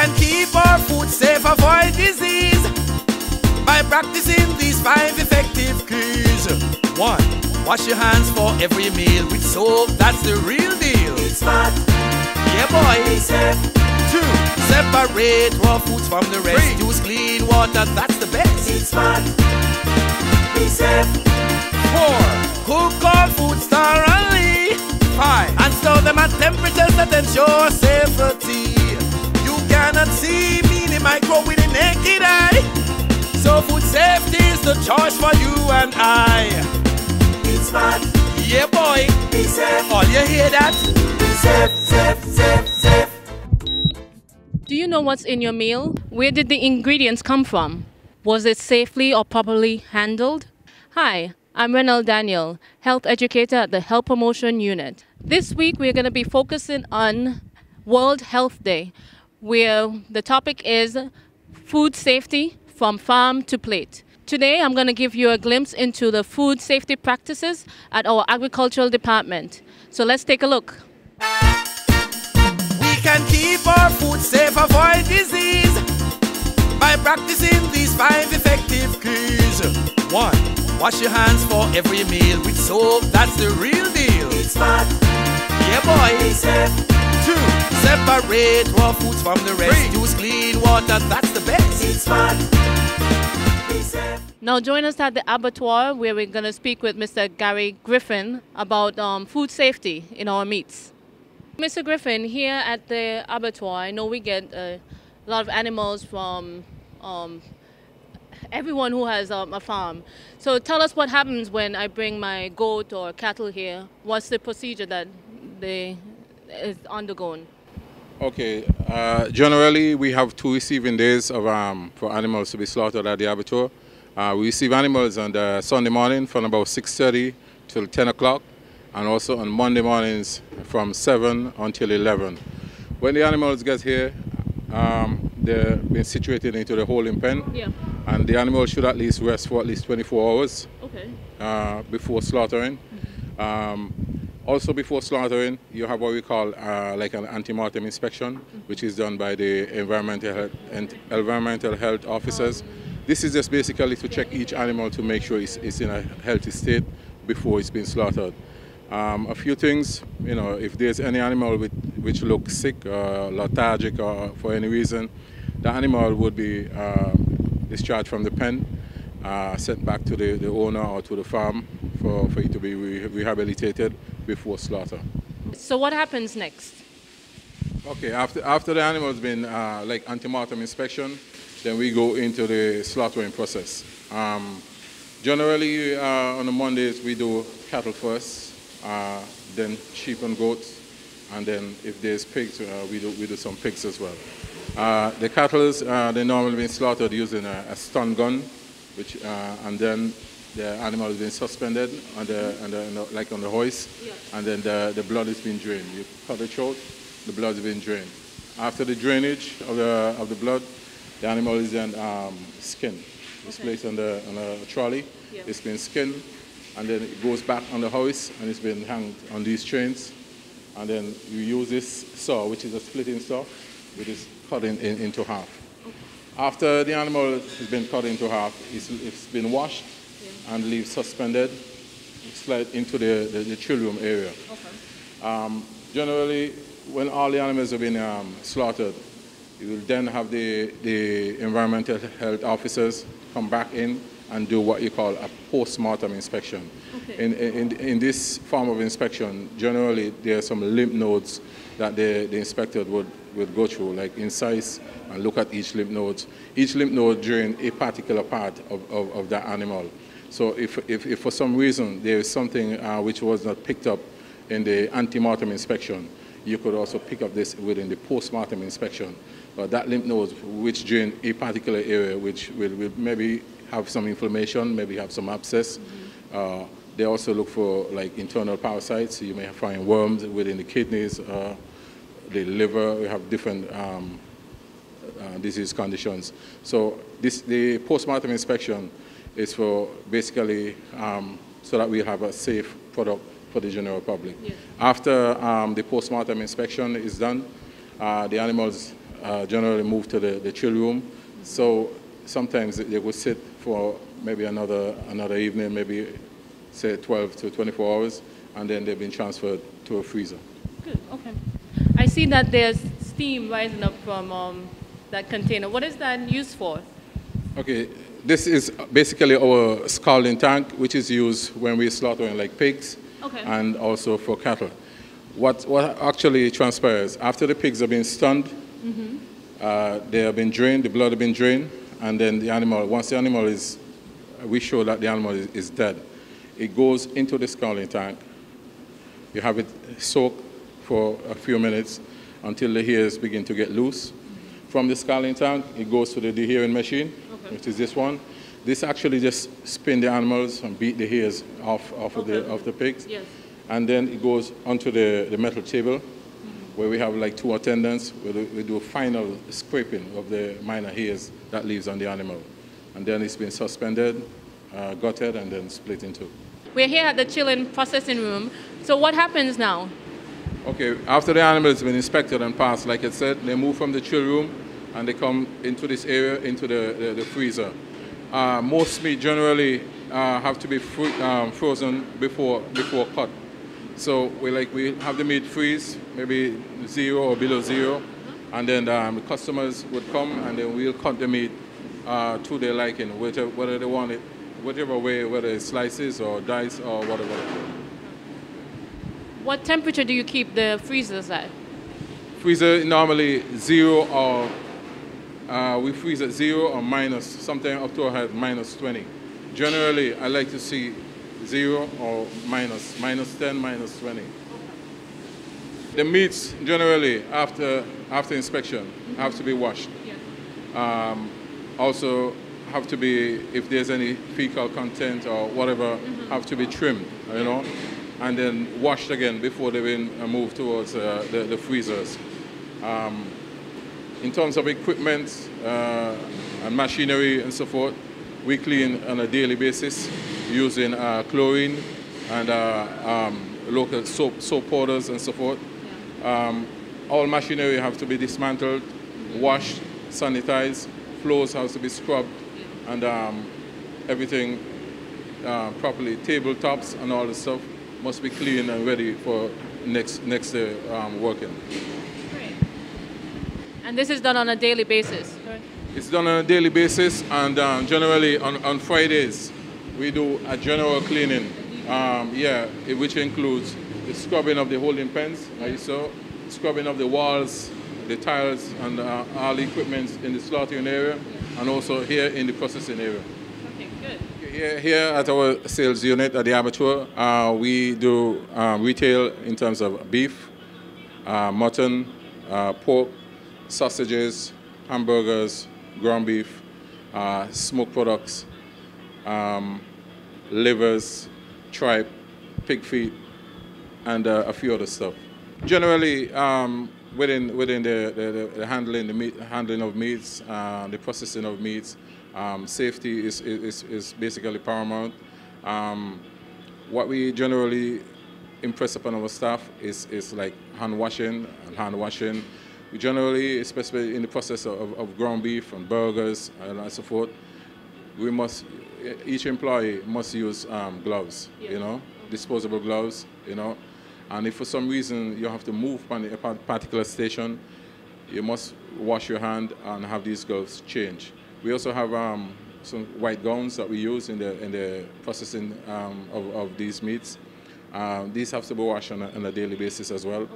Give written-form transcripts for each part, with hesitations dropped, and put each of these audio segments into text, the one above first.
can keep our food safe, avoid disease by practicing these 5 effective keys. 1. Wash your hands for every meal with soap, that's the real deal. It's smart. Yeah, boy. Be safe. 2. Separate raw foods from the rest. 3. Use clean water, that's the best. It's smart. Be safe. 4. Cook all foods thoroughly. 5. And store them at temperatures that ensure safety. You cannot see mini micro with a naked eye. So food safety is the choice for you and I. It's smart. Yeah, boy. Be safe. All you hear that? Be safe, safe, safe, safe. Do you know what's in your meal? Where did the ingredients come from? Was it safely or properly handled? Hi, I'm Renell Daniel, Health Educator at the Health Promotion Unit. This week we're going to be focusing on World Health Day, where the topic is food safety from farm to plate. Today I'm going to give you a glimpse into the food safety practices at our agricultural department. So let's take a look. We can keep our food safe, avoid disease by practicing these 5 effective keys. 1. Wash your hands for every meal with soap, that's the real deal. It's smart. Yeah, boy. Be safe. 2. Separate raw foods from the rest. 3. Use clean water, that's the best. It's smart. Be safe. Now join us at the Abattoir, where we're going to speak with Mr. Griffin about food safety in our meats. Mr. Griffin, here at the Abattoir, I know we get a lot of animals from everyone who has a farm. So tell us what happens when I bring my goat or cattle here. What's the procedure that they is undergoing? Okay, generally we have 2 receiving days of, for animals to be slaughtered at the abattoir. We receive animals on the Sunday morning from about 6:30 till 10 o'clock, and also on Monday mornings from 7 until 11. When the animals get here, they're being situated into the holding pen, Yeah. and the animals should at least rest for at least 24 hours Okay. before slaughtering. Also before slaughtering, you have what we call like an antemortem inspection, which is done by the environmental health officers. This is just basically to check each animal to make sure it's in a healthy state before it's been slaughtered. A few things, you know, if there's any animal which looks sick or lethargic or for any reason, the animal would be discharged from the pen, sent back to the owner or to the farm for it to be rehabilitated before slaughter. So what happens next? Okay, after the animal's been like antemortem inspection, then we go into the slaughtering process. Generally on the Mondays we do cattle first, then sheep and goats, and then if there's pigs, we do some pigs as well. The cattle, they normally been slaughtered using a stun gun, which and then the animal is being suspended on like on the hoist, yeah. And then the blood is being drained. You cut the throat, the blood is being drained. After the drainage of the blood, the animal is then skinned. It's placed on a trolley. Yeah. It's been skinned, and then it goes back on the hoist, and it's been hanged on these chains. And then you use this saw, which is a splitting saw, which is cut into half. Okay. After the animal has been cut into half, it's been washed, yeah. And leaves suspended, slide into the chill room area. Okay. Generally, when all the animals have been slaughtered, you will then have the environmental health officers come back in and do what you call a post-mortem inspection. Okay. In this form of inspection, generally there are some lymph nodes that the inspector would go through, like incise and look at each lymph node. Each lymph node during a particular part of that animal. So if for some reason there is something which was not picked up in the ante-mortem inspection, you could also pick up this within the post-mortem inspection. But that lymph node which drain a particular area which will maybe have some inflammation, maybe have some abscess. Mm-hmm. They also look for like internal parasites. So you may find worms within the kidneys, the liver. We have different disease conditions. So the post-mortem inspection is for basically so that we have a safe product for the general public. Yeah. After the post-mortem inspection is done, the animals generally moved to the chill room. So sometimes they will sit for maybe another evening, maybe say 12 to 24 hours, and then they've been transferred to a freezer. Good, okay. I see that there's steam rising up from that container. What is that used for? Okay, this is basically our scalding tank, which is used when we're slaughtering like pigs, Okay. and also for cattle. What actually transpires, after the pigs have been stunned, they have been drained, the blood has been drained, and then the animal, once the animal is, we show that the animal is dead, it goes into the scalding tank. You have it soaked for a few minutes until the hairs begin to get loose. From the scalding tank, it goes to the deharing machine, which is this one. This actually just spin the animals and beat the hairs off of the pigs. Yes. And then it goes onto the metal table, where we have like 2 attendants, where we do a final scraping of the minor hairs that leaves on the animal. And then it's been suspended, gutted, and then split in two. We're here at the chilling processing room. So what happens now? Okay, after the animal has been inspected and passed, like I said, they move from the chill room and they come into this area, into the freezer. Most meat generally have to be frozen before cut. So we have the meat freeze, maybe 0 or below 0, and then the customers would come and then we'll cut the meat to their liking, whether they want it, whichever way, whether it's slices or dice or whatever. What temperature do you keep the freezers at? Freezer normally 0 or we freeze at 0 or minus, sometimes up to a -20. Generally, I like to see 0 or -10, -20. The meats generally after inspection have to be washed. Also have to be, if there's any fecal content or whatever, have to be trimmed, you know, and then washed again before they've been moved towards the freezers. In terms of equipment and machinery and so forth, we clean on a daily basis using chlorine and local soap powders and so forth. All machinery have to be dismantled, washed, sanitized, floors have to be scrubbed, and everything properly, tabletops and all the stuff must be clean and ready for next day working. Great. And this is done on a daily basis, correct? It's done on a daily basis, and generally on Fridays we do a general cleaning, which includes the scrubbing of the holding pens, like you saw, scrubbing of the walls, the tiles, and all the equipment in the slaughtering area, and also here in the processing area. Okay, good. Here at our sales unit at the abattoir, we do retail in terms of beef, mutton, pork, sausages, hamburgers, ground beef, smoked products, livers, tripe, pig feet, and a few other stuff. Generally, within the handling of meats, the processing of meats, safety is basically paramount. What we generally impress upon our staff is like hand washing. We generally, especially in the process of ground beef and burgers and so forth, each employee must use gloves, you know, disposable gloves, you know. And if for some reason you have to move on a particular station, you must wash your hand and have these gloves changed. We also have some white gowns that we use in the processing of these meats. These have to be washed on a daily basis as well.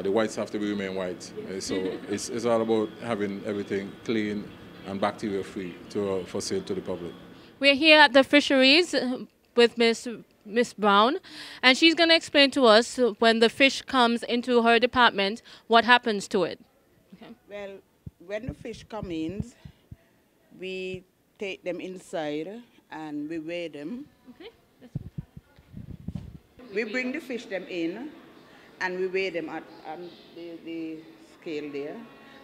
The whites have to remain white. So it's all about having everything clean and bacteria free for sale to the public. We're here at the fisheries with Miss Brown, and she's going to explain to us when the fish comes into her department, what happens to it. Okay. Well, when the fish come in, we take them inside and we weigh them. Okay. We bring the fish them in and we weigh them at the scale there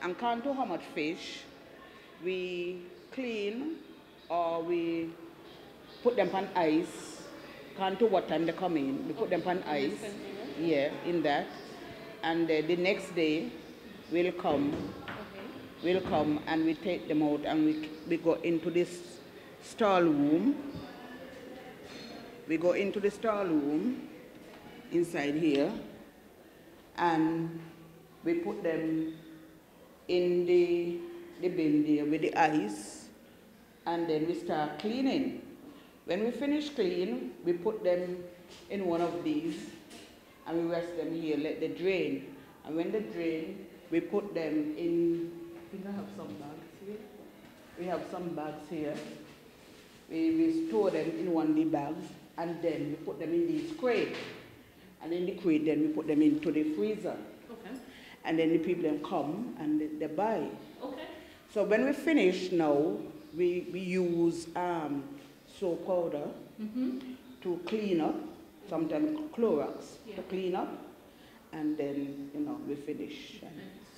and count to how much fish we clean or we put them on ice. Count to what time they come in. We put them on ice. Yeah, in that. And the next day we'll come will come and we take them out and we go into this stall room. We go into the stall room inside here and we put them in the bin there with the ice and then we start cleaning. When we finish clean, we put them in one of these and we rest them here, let them drain. And when they drain, we put them in, I think I have some bags here. We have some bags here. We store them in one of the bags and then we put them in these crates. And in the crate, then we put them into the freezer. Okay. And then the people then come and they buy. Okay. So when we finish now, we use soap powder to clean up, sometimes Clorox to clean up, and then, you know, we finish.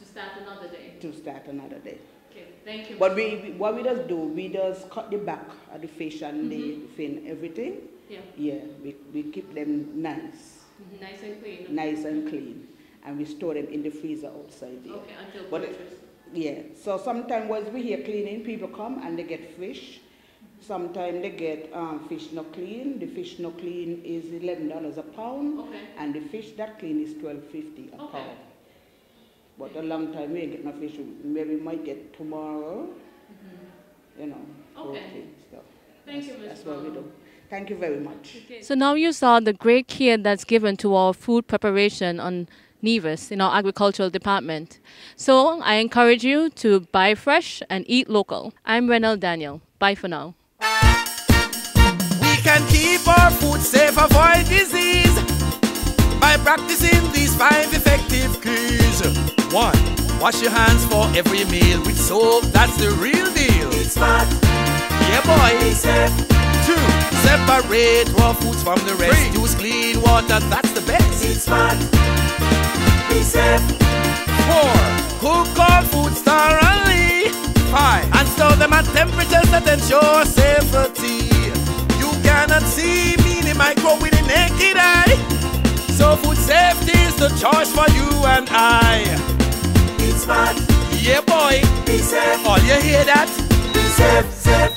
To start another day. To start another day. Okay, thank you. But what we just do, we just cut the back of the fish and the fin, everything. Yeah. Yeah, we keep them nice. Nice and clean. Nice and clean. And we store them in the freezer outside there. Okay, until purchase. Yeah, so sometimes while we're here cleaning, people come and they get fish. Sometimes they get fish not clean. The fish not clean is $11 a pound. Okay. And the fish that clean is $12.50 a pound. But a long time we ain't get no fish. Maybe we might get tomorrow. You know. Okay. Stuff. Thank you, Ms. That's what we do. Thank you very much. Okay. So now you saw the great care that's given to our food preparation on Nevis in our agricultural department. So I encourage you to buy fresh and eat local. I'm Renell Daniel. Bye for now. We can keep our food safe, avoid disease by practicing these 5 effective keys. 1. Wash your hands for every meal with soap, that's the real deal. It's smart. Yeah, boy. Be safe. 2. Separate raw foods from the rest. 3. Use clean water, that's the best. It's smart. Be safe. 4. Cook all foods thoroughly. 5. And store them at temperatures that ensure safety. You cannot see mini micro with the naked eye. So food safety is the choice for you and I. It's smart. Yeah, boy. Be safe. Oh, you hear that? Be safe, safe.